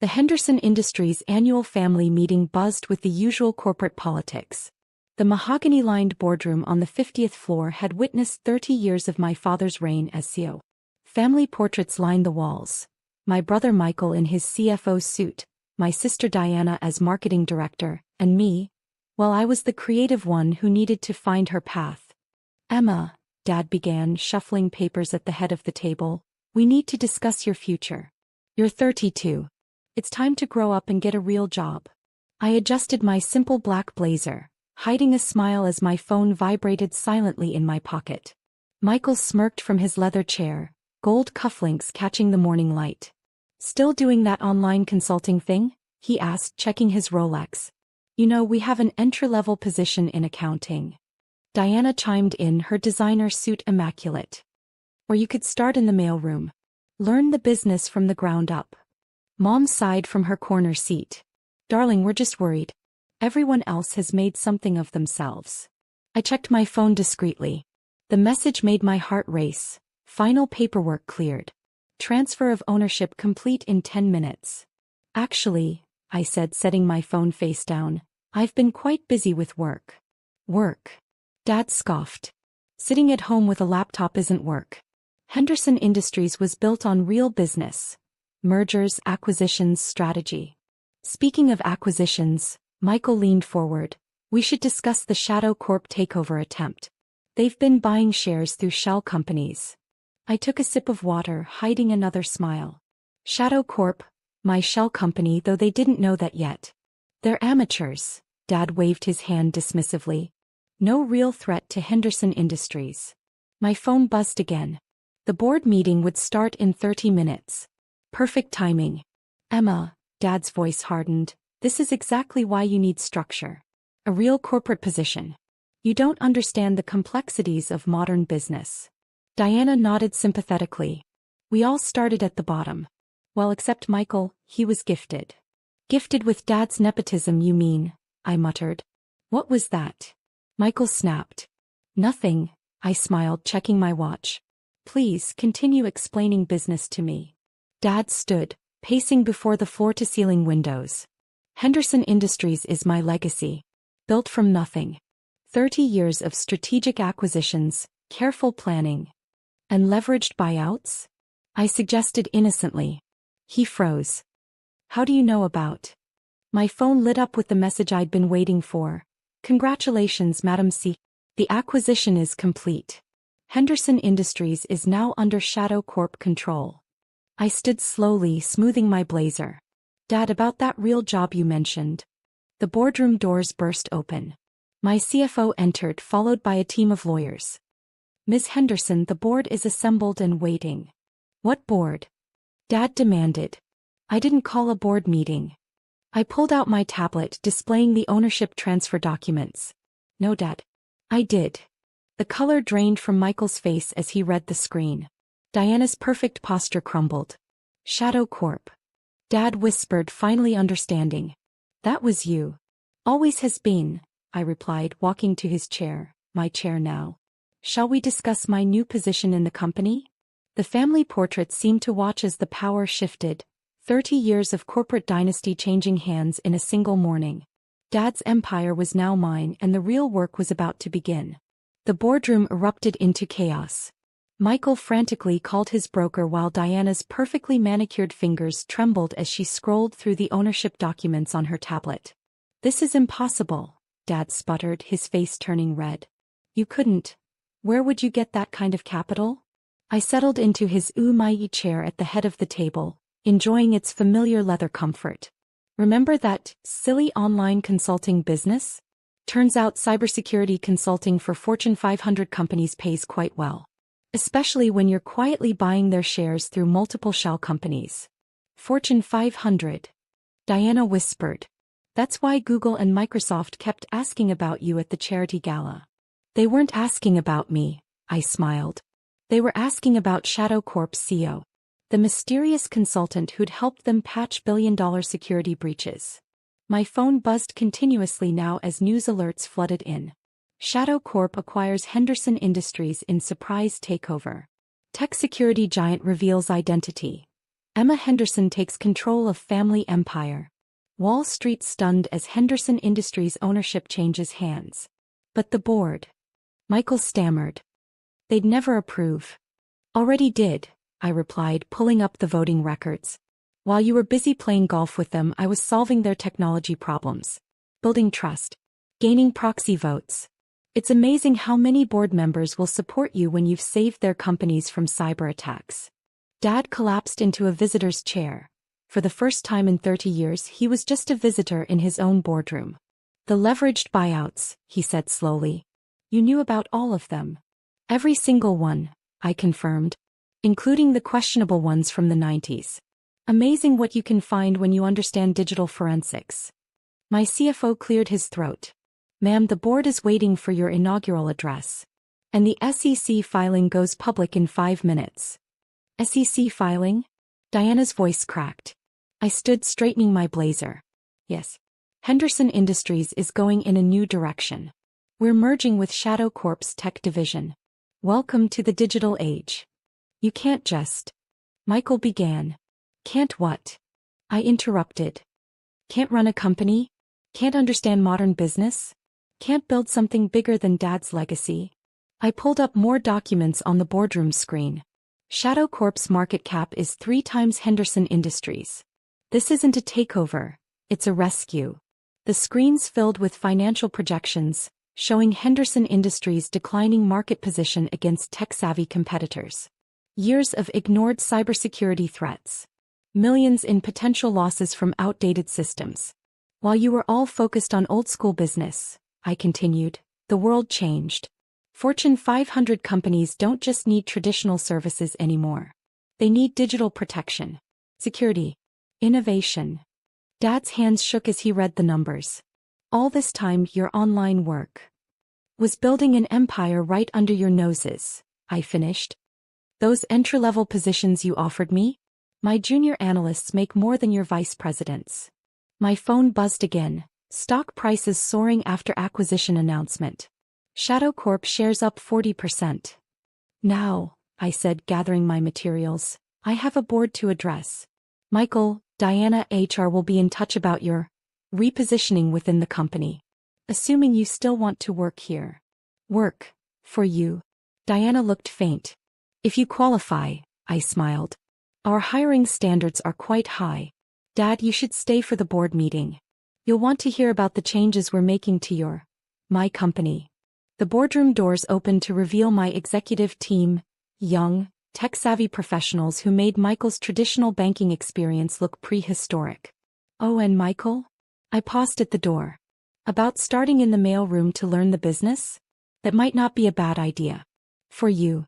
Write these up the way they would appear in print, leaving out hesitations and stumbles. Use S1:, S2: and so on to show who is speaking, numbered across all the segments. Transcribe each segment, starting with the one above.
S1: The Henderson Industries annual family meeting buzzed with the usual corporate politics. The mahogany-lined boardroom on the 50th floor had witnessed 30 years of my father's reign as CEO. Family portraits lined the walls. My brother Michael in his CFO suit, my sister Diana as marketing director, and me, well, I was the creative one who needed to find her path. Emma, Dad began, shuffling papers at the head of the table, we need to discuss your future. You're 32. It's time to grow up and get a real job. I adjusted my simple black blazer, hiding a smile as my phone vibrated silently in my pocket. Michael smirked from his leather chair, gold cufflinks catching the morning light. Still doing that online consulting thing? He asked, checking his Rolex. You know, we have an entry-level position in accounting. Diana chimed in, her designer suit immaculate. Or you could start in the mailroom. Learn the business from the ground up. Mom sighed from her corner seat. Darling, we're just worried. Everyone else has made something of themselves. I checked my phone discreetly. The message made my heart race. Final paperwork cleared. Transfer of ownership complete in 10 minutes. Actually, I said, setting my phone face down, I've been quite busy with work. Work? Dad scoffed. Sitting at home with a laptop isn't work. Henderson Industries was built on real business. Mergers, acquisitions, strategy. Speaking of acquisitions, Michael leaned forward. We should discuss the Shadow Corp takeover attempt. They've been buying shares through shell companies. I took a sip of water, hiding another smile. Shadow Corp, my shell company, though they didn't know that yet. They're amateurs, Dad waved his hand dismissively. No real threat to Henderson Industries. My phone buzzed again. The board meeting would start in 30 minutes. Perfect timing. Emma, Dad's voice hardened, this is exactly why you need structure. A real corporate position. You don't understand the complexities of modern business. Diana nodded sympathetically. We all started at the bottom. Well, except Michael, he was gifted. Gifted with Dad's nepotism, you mean? I muttered. What was that? Michael snapped. Nothing, I smiled, checking my watch. Please continue explaining business to me. Dad stood, pacing before the floor-to-ceiling windows. Henderson Industries is my legacy. Built from nothing. 30 years of strategic acquisitions, careful planning. And leveraged buyouts? I suggested innocently. He froze. How do you know about? My phone lit up with the message I'd been waiting for. Congratulations, Madam C. The acquisition is complete. Henderson Industries is now under Shadow Corp control. I stood slowly, smoothing my blazer. Dad, about that real job you mentioned. The boardroom doors burst open. My CFO entered, followed by a team of lawyers. Ms. Henderson, the board is assembled and waiting. What board? Dad demanded. I didn't call a board meeting. I pulled out my tablet, displaying the ownership transfer documents. No, Dad. I did. The color drained from Michael's face as he read the screen. Diana's perfect posture crumbled. Shadow Corp. Dad whispered, finally understanding. That was you. Always has been, I replied, walking to his chair, my chair now. Shall we discuss my new position in the company? The family portrait seemed to watch as the power shifted, 30 years of corporate dynasty changing hands in a single morning. Dad's empire was now mine, and the real work was about to begin. The boardroom erupted into chaos. Michael frantically called his broker while Diana's perfectly manicured fingers trembled as she scrolled through the ownership documents on her tablet. This is impossible, Dad sputtered, his face turning red. You couldn't. Where would you get that kind of capital? I settled into his umayi chair at the head of the table, enjoying its familiar leather comfort. Remember that silly online consulting business? Turns out cybersecurity consulting for Fortune 500 companies pays quite well. Especially when you're quietly buying their shares through multiple shell companies. Fortune 500. Diana whispered. That's why Google and Microsoft kept asking about you at the charity gala. They weren't asking about me, I smiled. They were asking about Shadow Corp's CEO. The mysterious consultant who'd helped them patch billion-dollar security breaches. My phone buzzed continuously now as news alerts flooded in. Shadow Corp acquires Henderson Industries in surprise takeover. Tech security giant reveals identity. Emma Henderson takes control of family empire. Wall Street stunned as Henderson Industries ownership changes hands. But the board. Michael stammered. They'd never approve. Already did, I replied, pulling up the voting records. While you were busy playing golf with them, I was solving their technology problems. Building trust. Gaining proxy votes. It's amazing how many board members will support you when you've saved their companies from cyber attacks. Dad collapsed into a visitor's chair. For the first time in 30 years, he was just a visitor in his own boardroom. The leveraged buyouts, he said slowly. You knew about all of them. Every single one, I confirmed. Including the questionable ones from the 90s. Amazing what you can find when you understand digital forensics. My CFO cleared his throat. Ma'am, the board is waiting for your inaugural address. And the SEC filing goes public in 5 minutes. SEC filing? Diana's voice cracked. I stood straightening my blazer. Yes. Henderson Industries is going in a new direction. We're merging with Shadow Corp's tech division. Welcome to the digital age. You can't just. Michael began. Can't what? I interrupted. Can't run a company? Can't understand modern business? Can't build something bigger than Dad's legacy? I pulled up more documents on the boardroom screen. Shadow Corp's market cap is 3 times Henderson Industries. This isn't a takeover, it's a rescue. The screens filled with financial projections, showing Henderson Industries' declining market position against tech-savvy competitors. Years of ignored cybersecurity threats. Millions in potential losses from outdated systems. While you were all focused on old-school business, I continued, the world changed. Fortune 500 companies don't just need traditional services anymore. They need digital protection, security, innovation. Dad's hands shook as he read the numbers. All this time, your online work was building an empire right under your noses, I finished. Those entry-level positions you offered me? My junior analysts make more than your vice presidents. My phone buzzed again, stock prices soaring after acquisition announcement. Shadow Corp shares up 40%. Now, I said, gathering my materials, I have a board to address. Michael, Diana, HR will be in touch about your repositioning within the company. Assuming you still want to work here. Work, for you. Diana looked faint. If you qualify, I smiled. Our hiring standards are quite high. Dad, you should stay for the board meeting. You'll want to hear about the changes we're making to my company. The boardroom doors opened to reveal my executive team, young, tech-savvy professionals who made Michael's traditional banking experience look prehistoric. Oh, and Michael? I paused at the door. About starting in the mail room to learn the business? That might not be a bad idea. For you.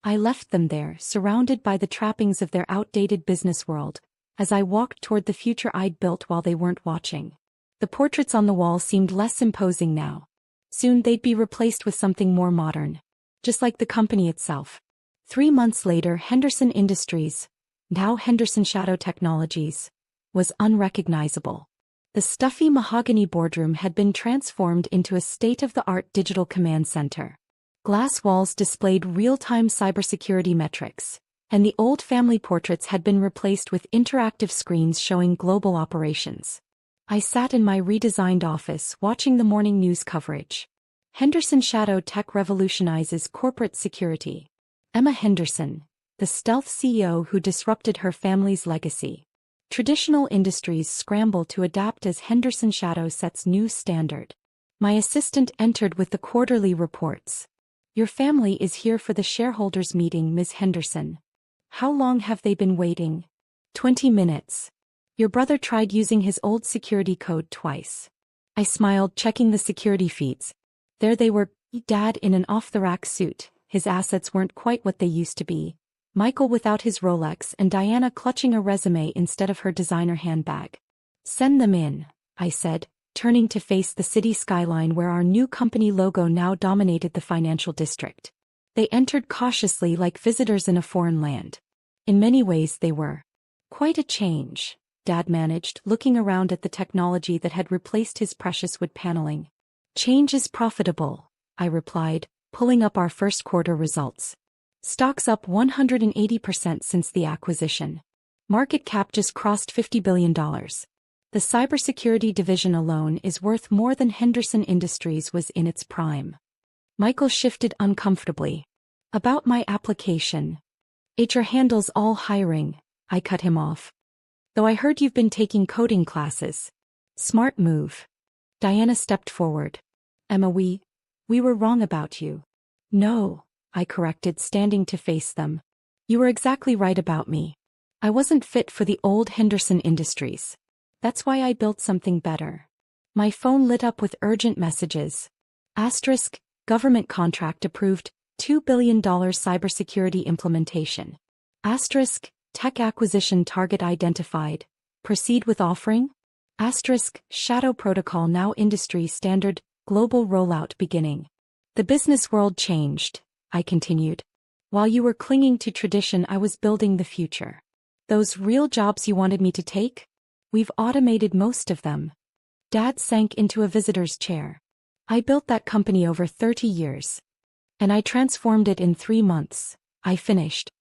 S1: I left them there, surrounded by the trappings of their outdated business world, as I walked toward the future I'd built while they weren't watching. The portraits on the wall seemed less imposing now. Soon they'd be replaced with something more modern. Just like the company itself. 3 months later, Henderson Industries, now Henderson Shadow Technologies, was unrecognizable. The stuffy mahogany boardroom had been transformed into a state-of-the-art digital command center. Glass walls displayed real-time cybersecurity metrics, and the old family portraits had been replaced with interactive screens showing global operations. I sat in my redesigned office watching the morning news coverage. Henderson Shadow Tech revolutionizes corporate security. Emma Henderson, the stealth CEO who disrupted her family's legacy. Traditional industries scramble to adapt as Henderson Shadow sets new standard. My assistant entered with the quarterly reports. Your family is here for the shareholders' meeting, Ms. Henderson. How long have they been waiting? 20 minutes. Your brother tried using his old security code twice. I smiled, checking the security feeds. There they were, Dad in an off-the-rack suit. His assets weren't quite what they used to be. Michael without his Rolex and Diana clutching a resume instead of her designer handbag. Send them in, I said, turning to face the city skyline where our new company logo now dominated the financial district. They entered cautiously like visitors in a foreign land. In many ways they were. Quite a change, Dad managed, looking around at the technology that had replaced his precious wood paneling. Change is profitable, I replied, pulling up our first quarter results. Stocks up 180% since the acquisition. Market cap just crossed $50 billion. The cybersecurity division alone is worth more than Henderson Industries was in its prime. Michael shifted uncomfortably. About my application. HR handles all hiring, I cut him off. Though I heard you've been taking coding classes. Smart move. Diana stepped forward. Emma, we were wrong about you. No, I corrected, standing to face them. You were exactly right about me. I wasn't fit for the old Henderson Industries. That's why I built something better. My phone lit up with urgent messages. Asterisk, government contract approved, $2 billion cybersecurity implementation. Asterisk, tech acquisition target identified. Proceed with offering? Asterisk, shadow protocol now industry standard, global rollout beginning. The business world changed, I continued. While you were clinging to tradition, I was building the future. Those real jobs you wanted me to take? We've automated most of them. Dad sank into a visitor's chair. I built that company over 30 years. And I transformed it in 3 months, I finished.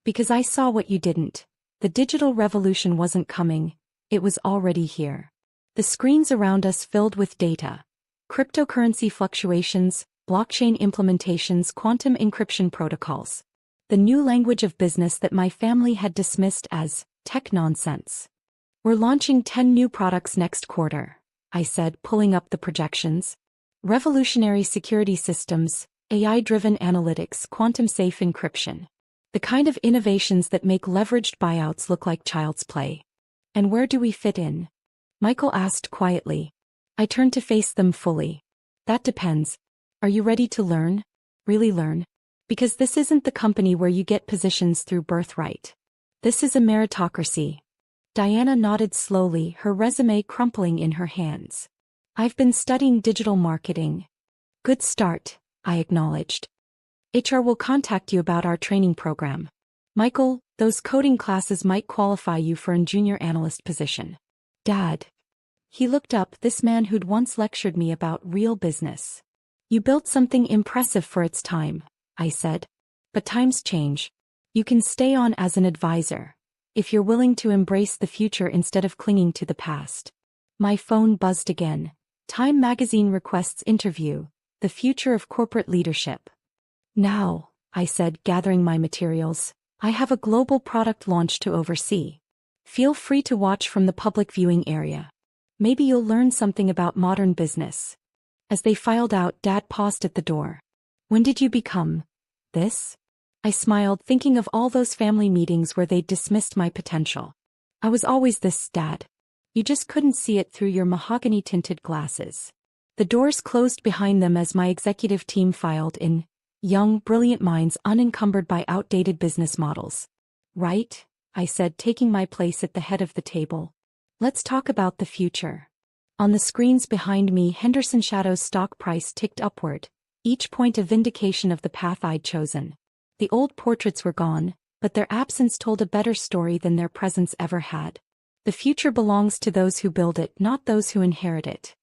S1: Because I saw what you didn't. The digital revolution wasn't coming, it was already here. The screens around us filled with data. Cryptocurrency fluctuations, blockchain implementations, quantum encryption protocols. The new language of business that my family had dismissed as tech nonsense. We're launching 10 new products next quarter, I said, pulling up the projections. Revolutionary security systems, AI-driven analytics, quantum-safe encryption. The kind of innovations that make leveraged buyouts look like child's play. And where do we fit in? Michael asked quietly. I turned to face them fully. That depends. Are you ready to learn? Really learn? Because this isn't the company where you get positions through birthright. This is a meritocracy. Diana nodded slowly, her resume crumpling in her hands. I've been studying digital marketing. Good start, I acknowledged. HR will contact you about our training program. Michael, those coding classes might qualify you for a junior analyst position. Dad. He looked up, this man who'd once lectured me about real business. You built something impressive for its time, I said. But times change. You can stay on as an advisor, if you're willing to embrace the future instead of clinging to the past. My phone buzzed again. Time magazine requests interview, the future of corporate leadership. Now, I said, gathering my materials, I have a global product launch to oversee. Feel free to watch from the public viewing area. Maybe you'll learn something about modern business. As they filed out, Dad paused at the door. When did you become this? I smiled, thinking of all those family meetings where they'd dismissed my potential. I was always this, Dad. You just couldn't see it through your mahogany-tinted glasses. The doors closed behind them as my executive team filed in. Young, brilliant minds unencumbered by outdated business models. Right, I said, taking my place at the head of the table. Let's talk about the future. On the screens behind me, Henderson Shadow's stock price ticked upward, each point a vindication of the path I'd chosen. The old portraits were gone, but their absence told a better story than their presence ever had. The future belongs to those who build it, not those who inherit it.